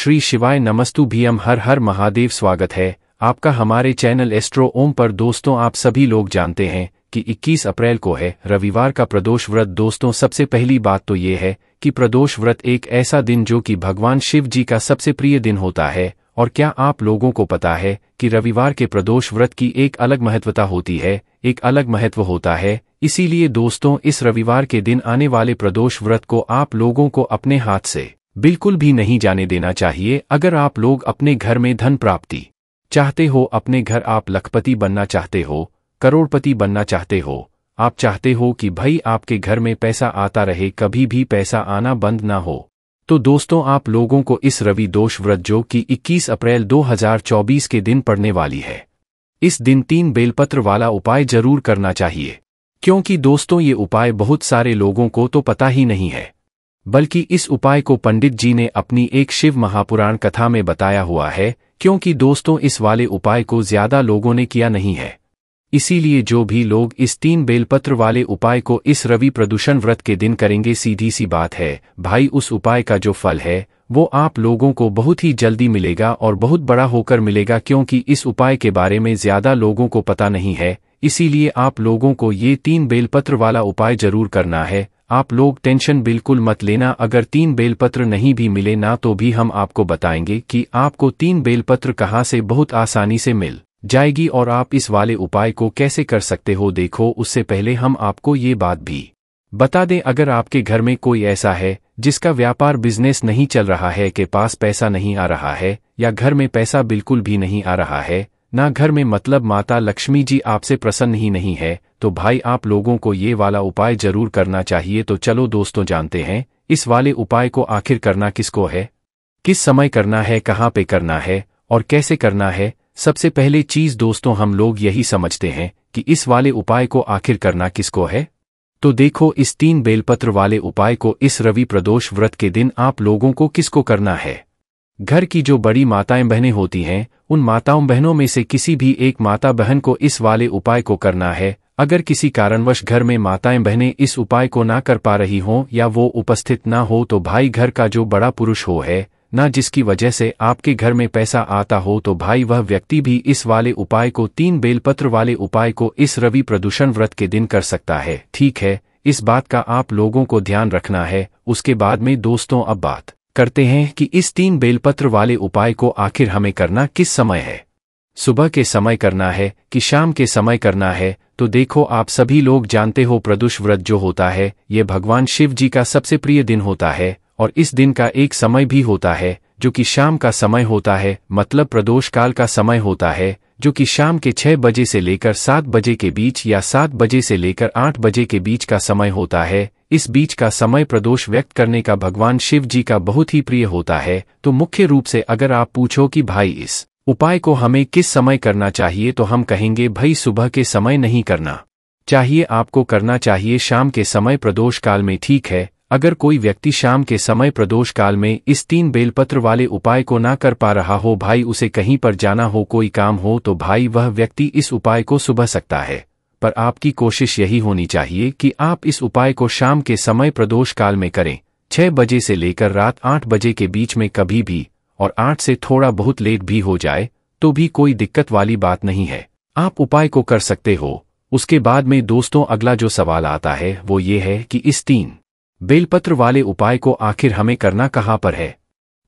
श्री शिवाय नमस्तु भीम हर हर महादेव। स्वागत है आपका हमारे चैनल एस्ट्रो ओम पर। दोस्तों आप सभी लोग जानते हैं कि 21 अप्रैल को है रविवार का प्रदोष व्रत। दोस्तों सबसे पहली बात तो ये है कि प्रदोष व्रत एक ऐसा दिन जो कि भगवान शिव जी का सबसे प्रिय दिन होता है। और क्या आप लोगों को पता है कि रविवार के प्रदोष व्रत की एक अलग महत्वता होती है, एक अलग महत्व होता है। इसीलिए दोस्तों इस रविवार के दिन आने वाले प्रदोष व्रत को आप लोगों को अपने हाथ से बिल्कुल भी नहीं जाने देना चाहिए। अगर आप लोग अपने घर में धन प्राप्ति चाहते हो, अपने घर आप लखपति बनना चाहते हो, करोड़पति बनना चाहते हो, आप चाहते हो कि भाई आपके घर में पैसा आता रहे, कभी भी पैसा आना बंद ना हो, तो दोस्तों आप लोगों को इस रवि दोष व्रत जो कि 21 अप्रैल 2024 के दिन पड़ने वाली है, इस दिन 3 बेलपत्र वाला उपाय जरूर करना चाहिए। क्योंकि दोस्तों ये उपाय बहुत सारे लोगों को तो पता ही नहीं है, बल्कि इस उपाय को पंडित जी ने अपनी एक शिव महापुराण कथा में बताया हुआ है। क्योंकि दोस्तों इस वाले उपाय को ज्यादा लोगों ने किया नहीं है, इसीलिए जो भी लोग इस 3 बेलपत्र वाले उपाय को इस रवि प्रदूषण व्रत के दिन करेंगे, सीधी सी बात है भाई उस उपाय का जो फल है वो आप लोगों को बहुत ही जल्दी मिलेगा और बहुत बड़ा होकर मिलेगा। क्योंकि इस उपाय के बारे में ज्यादा लोगों को पता नहीं है, इसीलिए आप लोगों को ये 3 बेलपत्र वाला उपाय जरूर करना है। आप लोग टेंशन बिल्कुल मत लेना, अगर 3 बेलपत्र नहीं भी मिले ना तो भी हम आपको बताएंगे कि आपको 3 बेलपत्र कहाँ से बहुत आसानी से मिल जाएगी और आप इस वाले उपाय को कैसे कर सकते हो। देखो उससे पहले हम आपको ये बात भी बता दें, अगर आपके घर में कोई ऐसा है जिसका व्यापार बिजनेस नहीं चल रहा है, के पास पैसा नहीं आ रहा है या घर में पैसा बिल्कुल भी नहीं आ रहा है, ना घर में मतलब माता लक्ष्मी जी आपसे प्रसन्न ही नहीं है, तो भाई आप लोगों को ये वाला उपाय जरूर करना चाहिए। तो चलो दोस्तों जानते हैं इस वाले उपाय को आखिर करना किसको है, किस समय करना है, कहाँ पे करना है और कैसे करना है। सबसे पहले चीज दोस्तों हम लोग यही समझते हैं कि इस वाले उपाय को आखिर करना किसको है। तो देखो इस 3 बेलपत्र वाले उपाय को इस रवि प्रदोष व्रत के दिन आप लोगों को किसको करना है। घर की जो बड़ी माताएं बहनें होती हैं, उन माताओं बहनों में से किसी भी एक माता बहन को इस वाले उपाय को करना है। अगर किसी कारणवश घर में माताएं बहनें इस उपाय को ना कर पा रही हों या वो उपस्थित ना हो, तो भाई घर का जो बड़ा पुरुष हो है ना, जिसकी वजह से आपके घर में पैसा आता हो, तो भाई वह व्यक्ति भी इस वाले उपाय को 3 बेलपत्र वाले उपाय को इस रवि प्रदूषण व्रत के दिन कर सकता है। ठीक है, इस बात का आप लोगों को ध्यान रखना है। उसके बाद में दोस्तों अब बात करते हैं कि इस 3 बेलपत्र वाले उपाय को आखिर हमें करना किस समय है। सुबह के समय करना है कि शाम के समय करना है। तो देखो आप सभी लोग जानते हो प्रदोष व्रत जो होता है ये भगवान शिव जी का सबसे प्रिय दिन होता है और इस दिन का एक समय भी होता है जो कि शाम का समय होता है, मतलब प्रदोष काल का समय होता है, जो कि शाम के 6 बजे से लेकर 7 बजे के बीच या 7 बजे से लेकर 8 बजे के बीच का समय होता है। इस बीच का समय प्रदोष व्यक्त करने का भगवान शिव जी का बहुत ही प्रिय होता है। तो मुख्य रूप से अगर आप पूछो कि भाई इस उपाय को हमें किस समय करना चाहिए, तो हम कहेंगे भाई सुबह के समय नहीं करना चाहिए, आपको करना चाहिए शाम के समय प्रदोष काल में। ठीक है, अगर कोई व्यक्ति शाम के समय प्रदोष काल में इस 3 बेलपत्र वाले उपाय को ना कर पा रहा हो, भाई उसे कहीं पर जाना हो, कोई काम हो, तो भाई वह व्यक्ति इस उपाय को सुबह सकता है। पर आपकी कोशिश यही होनी चाहिए कि आप इस उपाय को शाम के समय प्रदोष काल में करें, 6 बजे से लेकर रात 8 बजे के बीच में कभी भी, और 8 से थोड़ा बहुत लेट भी हो जाए तो भी कोई दिक्कत वाली बात नहीं है, आप उपाय को कर सकते हो। उसके बाद में दोस्तों अगला जो सवाल आता है वो ये है कि इस 3 बेलपत्र वाले उपाय को आखिर हमें करना कहाँ पर है।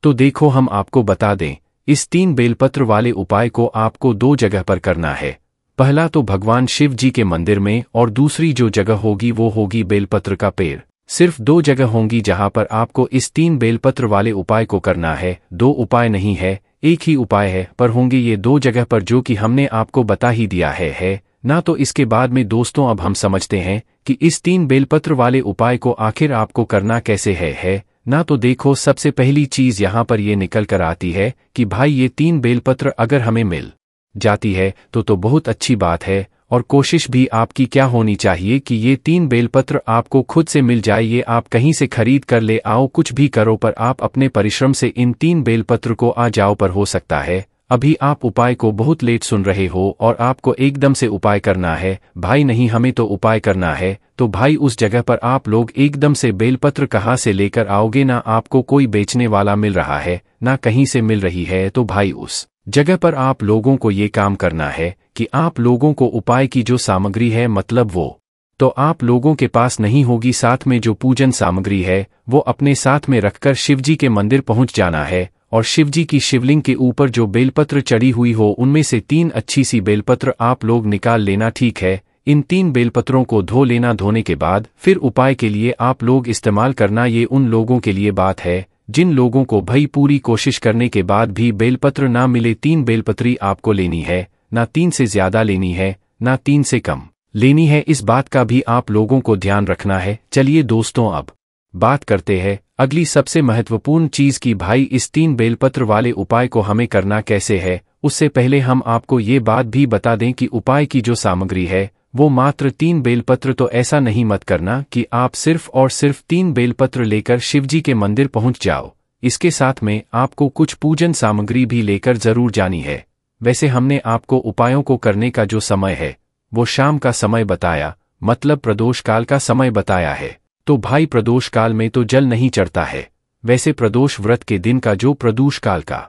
तो देखो हम आपको बता दें, इस 3 बेलपत्र वाले उपाय को आपको 2 जगह पर करना है। पहला तो भगवान शिव जी के मंदिर में और दूसरी जो जगह होगी वो होगी बेलपत्र का पेड़। सिर्फ 2 जगह होंगी जहां पर आपको इस 3 बेलपत्र वाले उपाय को करना है। 2 उपाय नहीं है, एक ही उपाय है, पर होंगे ये 2 जगह पर जो कि हमने आपको बता ही दिया है ना। तो इसके बाद में दोस्तों अब हम समझते हैं कि इस 3 बेलपत्र वाले उपाय को आखिर आपको करना कैसे है ना। तो देखो सबसे पहली चीज यहाँ पर ये निकल कर आती है कि भाई ये 3 बेलपत्र अगर हमें मिल जाती है तो बहुत अच्छी बात है। और कोशिश भी आपकी क्या होनी चाहिए कि ये 3 बेलपत्र आपको खुद से मिल जाए, ये आप कहीं से खरीद कर ले आओ, कुछ भी करो, पर आप अपने परिश्रम से इन 3 बेलपत्र को आ जाओ। पर हो सकता है अभी आप उपाय को बहुत लेट सुन रहे हो और आपको एकदम से उपाय करना है। भाई नहीं, हमें तो उपाय करना है। तो भाई उस जगह पर आप लोग एकदम से बेलपत्र कहाँ से लेकर आओगे? ना आपको कोई बेचने वाला मिल रहा है, ना कहीं से मिल रही है। तो भाई उस जगह पर आप लोगों को ये काम करना है कि आप लोगों को उपाय की जो सामग्री है, मतलब वो तो आप लोगों के पास नहीं होगी, साथ में जो पूजन सामग्री है वो अपने साथ में रखकर शिवजी के मंदिर पहुंच जाना है और शिवजी की शिवलिंग के ऊपर जो बेलपत्र चढ़ी हुई हो उनमें से 3 अच्छी सी बेलपत्र आप लोग निकाल लेना, ठीक है। इन 3 बेलपत्रों को धो लेना। धोने के बाद फिर उपाय के लिए आप लोग इस्तेमाल करना। ये उन लोगों के लिए बात है जिन लोगों को भाई पूरी कोशिश करने के बाद भी बेलपत्र ना मिले। 3 बेलपत्री आपको लेनी है, ना 3 से ज्यादा लेनी है, ना 3 से कम लेनी है। इस बात का भी आप लोगों को ध्यान रखना है। चलिए दोस्तों, अब बात करते हैं अगली सबसे महत्वपूर्ण चीज की। भाई इस 3 बेलपत्र वाले उपाय को हमें करना कैसे है, उससे पहले हम आपको ये बात भी बता दें कि उपाय की जो सामग्री है वो मात्र 3 बेलपत्र। तो ऐसा नहीं मत करना कि आप सिर्फ और सिर्फ 3 बेलपत्र लेकर शिवजी के मंदिर पहुंच जाओ। इसके साथ में आपको कुछ पूजन सामग्री भी लेकर जरूर जानी है। वैसे हमने आपको उपायों को करने का जो समय है वो शाम का समय बताया, मतलब प्रदोष काल का समय बताया है। तो भाई प्रदोष काल में तो जल नहीं चढ़ता है। वैसे प्रदोष व्रत के दिन का जो प्रदोष काल का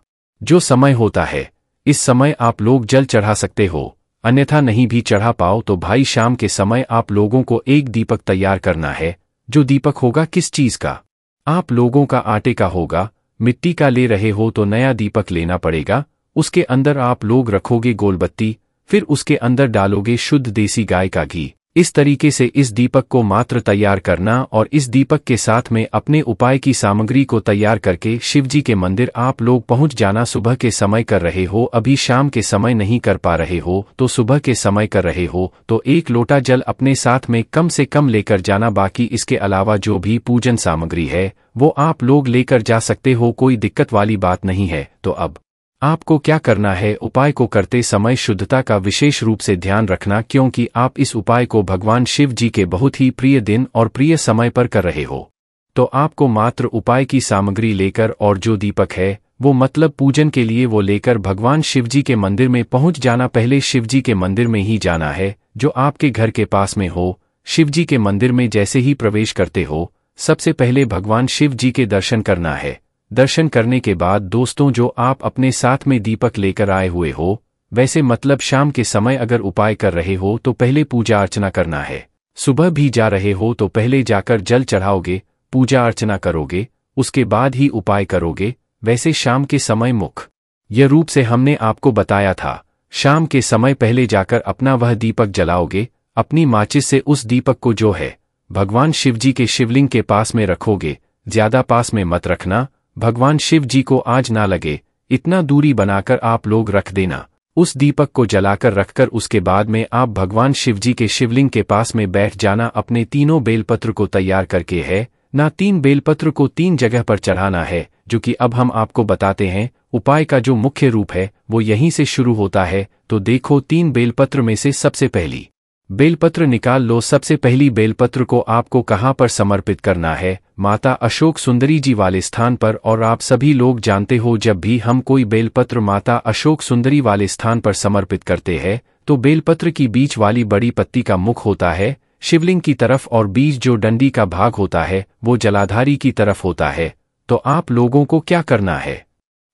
जो समय होता है, इस समय आप लोग जल चढ़ा सकते हो, अन्यथा नहीं भी चढ़ा पाओ तो भाई शाम के समय आप लोगों को एक दीपक तैयार करना है। जो दीपक होगा किस चीज का? आप लोगों का आटे का होगा। मिट्टी का ले रहे हो तो नया दीपक लेना पड़ेगा। उसके अंदर आप लोग रखोगे गोलबत्ती, फिर उसके अंदर डालोगे शुद्ध देसी गाय का घी। इस तरीके से इस दीपक को मात्र तैयार करना और इस दीपक के साथ में अपने उपाय की सामग्री को तैयार करके शिवजी के मंदिर आप लोग पहुंच जाना। सुबह के समय कर रहे हो, अभी शाम के समय नहीं कर पा रहे हो तो सुबह के समय कर रहे हो तो 1 लोटा जल अपने साथ में कम से कम लेकर जाना। बाकी इसके अलावा जो भी पूजन सामग्री है वो आप लोग लेकर जा सकते हो, कोई दिक्कत वाली बात नहीं है। तो अब आपको क्या करना है, उपाय को करते समय शुद्धता का विशेष रूप से ध्यान रखना, क्योंकि आप इस उपाय को भगवान शिव जी के बहुत ही प्रिय दिन और प्रिय समय पर कर रहे हो। तो आपको मात्र उपाय की सामग्री लेकर और जो दीपक है वो मतलब पूजन के लिए वो लेकर भगवान शिवजी के मंदिर में पहुंच जाना। पहले शिवजी के मंदिर में ही जाना है जो आपके घर के पास में हो। शिवजी के मंदिर में जैसे ही प्रवेश करते हो सबसे पहले भगवान शिव जी के दर्शन करना है। दर्शन करने के बाद दोस्तों जो आप अपने साथ में दीपक लेकर आए हुए हो, वैसे मतलब शाम के समय अगर उपाय कर रहे हो तो पहले पूजा अर्चना करना है। सुबह भी जा रहे हो तो पहले जाकर जल चढ़ाओगे, पूजा अर्चना करोगे, उसके बाद ही उपाय करोगे। वैसे शाम के समय मुख्य रूप से हमने आपको बताया था, शाम के समय पहले जाकर अपना वह दीपक जलाओगे। अपनी माचिस से उस दीपक को जो है भगवान शिवजी के शिवलिंग के पास में रखोगे। ज्यादा पास में मत रखना, भगवान शिव जी को आज ना लगे इतना दूरी बनाकर आप लोग रख देना। उस दीपक को जलाकर रखकर उसके बाद में आप भगवान शिव जी के शिवलिंग के पास में बैठ जाना। अपने 3 बेलपत्र को तैयार करके है ना, 3 बेलपत्र को 3 जगह पर चढ़ाना है, जो कि अब हम आपको बताते हैं। उपाय का जो मुख्य रूप है वो यहीं से शुरू होता है। तो देखो, 3 बेलपत्र में से सबसे पहली बेलपत्र निकाल लो। सबसे पहली बेलपत्र को आपको कहां पर समर्पित करना है? माता अशोक सुंदरी जी वाले स्थान पर। और आप सभी लोग जानते हो, जब भी हम कोई बेलपत्र माता अशोक सुंदरी वाले स्थान पर समर्पित करते हैं तो बेलपत्र की बीच वाली बड़ी पत्ती का मुख होता है शिवलिंग की तरफ और बीच जो डंडी का भाग होता है वो जलाधारी की तरफ होता है। तो आप लोगों को क्या करना है,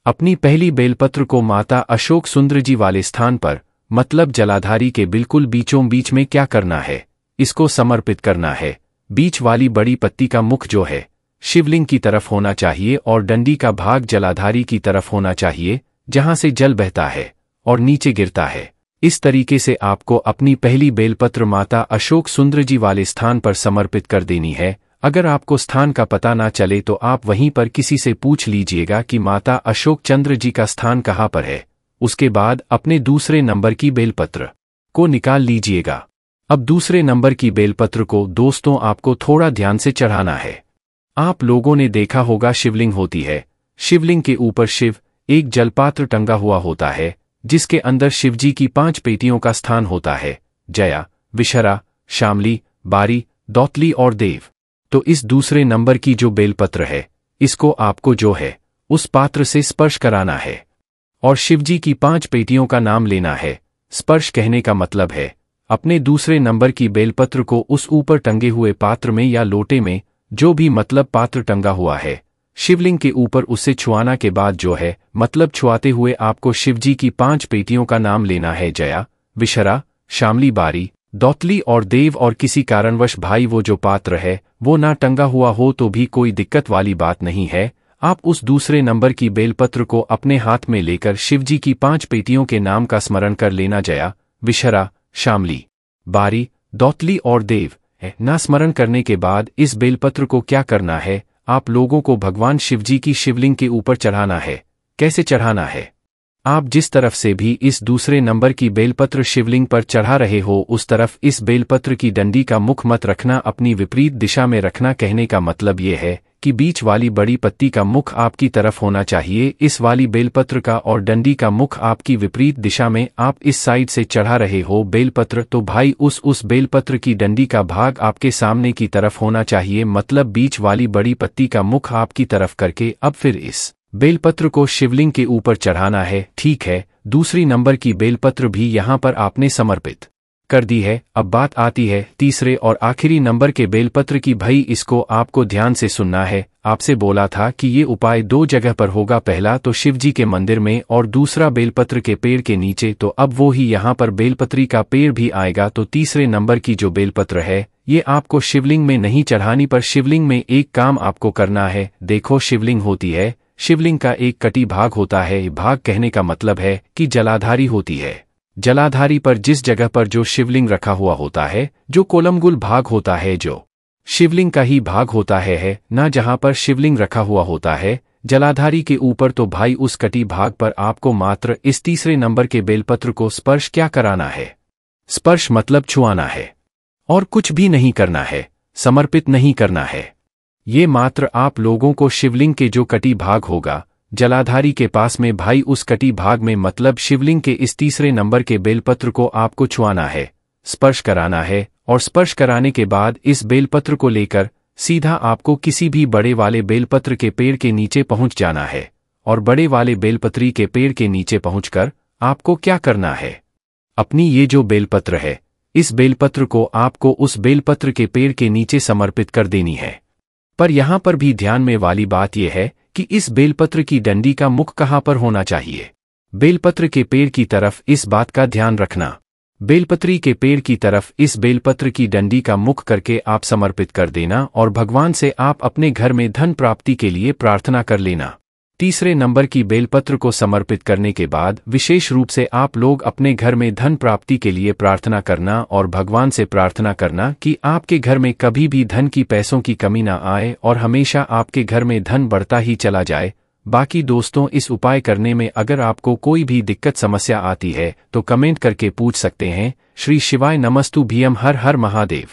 अपनी पहली बेलपत्र को माता अशोक सुंदर जी वाले स्थान पर, मतलब जलाधारी के बिल्कुल बीचों बीच में क्या करना है, इसको समर्पित करना है। बीच वाली बड़ी पत्ती का मुख जो है शिवलिंग की तरफ होना चाहिए और डंडी का भाग जलाधारी की तरफ होना चाहिए, जहां से जल बहता है और नीचे गिरता है। इस तरीके से आपको अपनी पहली बेलपत्र माता अशोक सुंदर जी वाले स्थान पर समर्पित कर देनी है। अगर आपको स्थान का पता ना चले तो आप वहीं पर किसी से पूछ लीजिएगा कि माता अशोक चंद्र जी का स्थान कहाँ पर है। उसके बाद अपने दूसरे नंबर की बेलपत्र को निकाल लीजिएगा। अब दूसरे नंबर की बेलपत्र को दोस्तों आपको थोड़ा ध्यान से चढ़ाना है। आप लोगों ने देखा होगा शिवलिंग होती है, शिवलिंग के ऊपर शिव एक जलपात्र टंगा हुआ होता है जिसके अंदर शिवजी की 5 पेटियों का स्थान होता है, जया, विशरा, शामली, बारी, दौतली और देव। तो इस दूसरे नंबर की जो बेलपत्र है इसको आपको जो है उस पात्र से स्पर्श कराना है और शिवजी की 5 पेटियों का नाम लेना है। स्पर्श कहने का मतलब है अपने दूसरे नंबर की बेलपत्र को उस ऊपर टंगे हुए पात्र में या लोटे में, जो भी मतलब पात्र टंगा हुआ है, शिवलिंग के ऊपर उसे छुआना के बाद जो है मतलब छुआते हुए आपको शिवजी की 5 पेटियों का नाम लेना है। जया, विशरा, शामली, बारी, दौतली और देव। और किसी कारणवश भाई वो जो पात्र है वो ना टंगा हुआ हो तो भी कोई दिक्कत वाली बात नहीं है। आप उस दूसरे नंबर की बेलपत्र को अपने हाथ में लेकर शिवजी की 5 पेटियों के नाम का स्मरण कर लेना। जया, विशरा, शामली, बारी, दौतली और देव है ना। स्मरण करने के बाद इस बेलपत्र को क्या करना है, आप लोगों को भगवान शिवजी की शिवलिंग के ऊपर चढ़ाना है। कैसे चढ़ाना है? आप जिस तरफ से भी इस दूसरे नंबर की बेलपत्र शिवलिंग पर चढ़ा रहे हो उस तरफ इस बेलपत्र की डंडी का मुख मत रखना, अपनी विपरीत दिशा में रखना। कहने का मतलब ये है कि बीच वाली बड़ी पत्ती का मुख आपकी तरफ होना चाहिए, इस वाली बेलपत्र का, और डंडी का मुख आपकी विपरीत दिशा में। आप इस साइड से चढ़ा रहे हो बेलपत्र तो भाई उस बेलपत्र की डंडी का भाग आपके सामने की तरफ होना चाहिए, मतलब बीच वाली बड़ी पत्ती का मुख आपकी तरफ करके अब फिर इस बेलपत्र को शिवलिंग के ऊपर चढ़ाना है। ठीक है, दूसरी नंबर की बेलपत्र भी यहाँ पर आपने समर्पित कर दी है। अब बात आती है तीसरे और आखिरी नंबर के बेलपत्र की। भाई इसको आपको ध्यान से सुनना है। आपसे बोला था कि ये उपाय 2 जगह पर होगा, पहला तो शिवजी के मंदिर में और दूसरा बेलपत्र के पेड़ के नीचे। तो अब वो ही यहाँ पर बेलपत्री का पेड़ भी आएगा। तो तीसरे नंबर की जो बेलपत्र है ये आपको शिवलिंग में नहीं चढ़ानी, पर शिवलिंग में एक काम आपको करना है। देखो शिवलिंग होती है, शिवलिंग का एक कटी भाग होता है। भाग कहने का मतलब है कि जलाधारी होती है। जलाधारी पर जिस जगह पर जो शिवलिंग रखा हुआ होता है, जो कोलमगुल भाग होता है, जो शिवलिंग का ही भाग होता है ना, जहां पर शिवलिंग रखा हुआ होता है जलाधारी के ऊपर, तो भाई उस कटी भाग पर आपको मात्र इस तीसरे नंबर के बेलपत्र को स्पर्श क्या कराना है? स्पर्श मतलब छुआना है और कुछ भी नहीं करना है, समर्पित नहीं करना है। ये मात्र आप लोगों को शिवलिंग के जो कटी भाग होगा जलाधारी के पास में, भाई उस कटी भाग में मतलब शिवलिंग के इस तीसरे नंबर के बेलपत्र को आपको छुआना है, स्पर्श कराना है। और स्पर्श कराने के बाद इस बेलपत्र को लेकर सीधा आपको किसी भी बड़े वाले बेलपत्र के पेड़ के नीचे पहुंच जाना है। और बड़े वाले बेलपत्री के पेड़ के नीचे पहुंचकर आपको क्या करना है? अपनी ये जो बेलपत्र है इस बेलपत्र को आपको उस बेलपत्र के पेड़ के नीचे समर्पित कर देनी है। पर यहां पर भी ध्यान में वाली बात यह है कि इस बेलपत्र की डंडी का मुख कहां पर होना चाहिए? बेलपत्र के पेड़ की तरफ, इस बात का ध्यान रखना। बेलपत्री के पेड़ की तरफ इस बेलपत्र की डंडी का मुख करके आप समर्पित कर देना और भगवान से आप अपने घर में धन प्राप्ति के लिए प्रार्थना कर लेना। तीसरे नंबर की बेलपत्र को समर्पित करने के बाद विशेष रूप से आप लोग अपने घर में धन प्राप्ति के लिए प्रार्थना करना और भगवान से प्रार्थना करना कि आपके घर में कभी भी धन की, पैसों की कमी ना आए और हमेशा आपके घर में धन बढ़ता ही चला जाए। बाकी दोस्तों, इस उपाय करने में अगर आपको कोई भी दिक्कत समस्या आती है तो कमेंट करके पूछ सकते हैं। श्री शिवाय नमस्तु भीम, हर हर महादेव।